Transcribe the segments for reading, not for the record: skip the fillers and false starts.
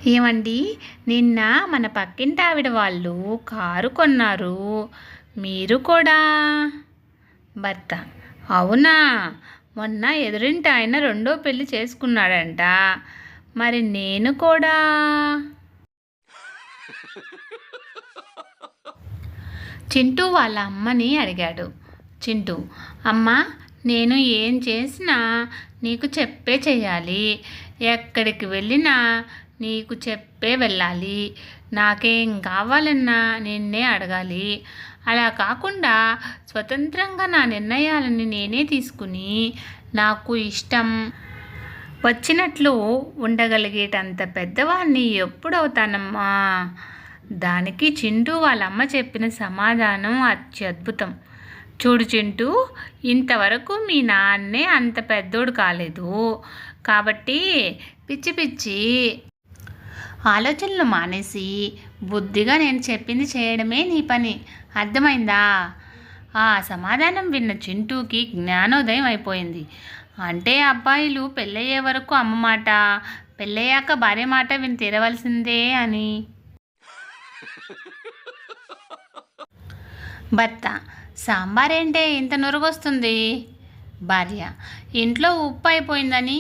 ఏమండి, నిన్న మన పక్కింటి ఆవిడ వాళ్ళు కారు కొన్నారు. మీరు కూడా? భర్త: అవునా? మొన్న ఎదురింటి ఆయన రెండో పెళ్లి చేసుకున్నాడంట. మరి నేను కూడా. చింటూ వాళ్ళ అమ్మని అడిగాడు. చింటూ: అమ్మ, నేను ఏం చేసినా నీకు చెప్పే చెయ్యాలి. ఎక్కడికి వెళ్ళినా నీకు చెప్పే వెళ్ళాలి. నాకేం కావాలన్నా నిన్నే అడగాలి. అలా కాకుండా స్వతంత్రంగా నా నిర్ణయాలని నేనే తీసుకుని నాకు ఇష్టం వచ్చినట్లు ఉండగలిగేటంత పెద్దవాడిని ఎప్పుడవుతానమ్మా? దానికి చింటూ వాళ్ళమ్మ చెప్పిన సమాధానం అత్యద్భుతం. చూడు చింటూ, ఇంతవరకు మీ నాన్నే అంత పెద్దోడు కాలేదు. కాబట్టి పిచ్చి పిచ్చి ఆలోచనలు మానేసి బుద్ధిగా నేను చెప్పింది చేయడమే నీ పని. అర్థమైందా? ఆ సమాధానం విన్న చింటూకి జ్ఞానోదయం అయిపోయింది. అంటే అబ్బాయిలు పెళ్ళయ్యే వరకు అమ్మ మాట, పెళ్ళయ్యాక భార్య మాట విని తీరవలసిందే అని. భర్త: సాంబార్ ఏంటే ఇంత నురుగొస్తుంది? భార్య: ఇంట్లో ఉప్పు అయిపోయిందని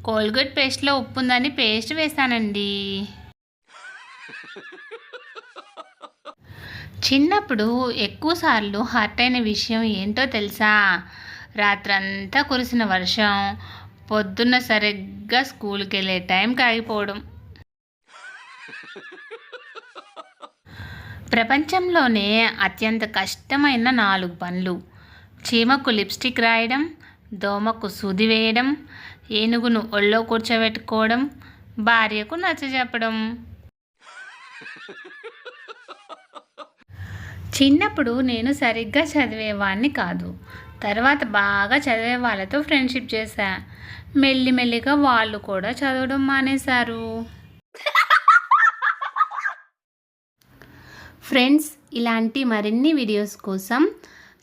కోల్గేట్ పేస్ట్లో ఉప్పు ఉందని పేస్ట్ వేశానండి. చిన్నప్పుడు ఎక్కువసార్లు హర్ట్ అయిన విషయం ఏంటో తెలుసా? రాత్రంతా కురిసిన వర్షం పొద్దున్న సరిగ్గా స్కూల్కి వెళ్ళే టైంకి ఆగిపోవడం. ప్రపంచంలోనే అత్యంత కష్టమైన 4 పనులు: చీమకు లిప్స్టిక్ రాయడం, దోమకు సూది వేయడం, ఏనుగును ఒళ్ళో కూర్చోబెట్టుకోవడం, భార్యకు నచ్చజెప్పడం. చిన్నప్పుడు నేను సరిగ్గా చదివేవాడిని కాదు. తర్వాత బాగా చదివే వాళ్ళతో ఫ్రెండ్షిప్ చేశా. మెల్లిమెల్లిగా వాళ్ళు కూడా చదవడం మానేశారు. ఫ్రెండ్స్, ఇలాంటి మరిన్ని వీడియోస్ కోసం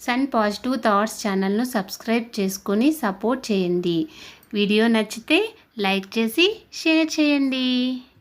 సన్ పాజిటివ్ థాట్స్ ఛానల్ను సబ్స్క్రైబ్ చేసుకొని సపోర్ట్ చేయండి. వీడియో నచ్చితే లైక్ చేసి షేర్ చేయండి.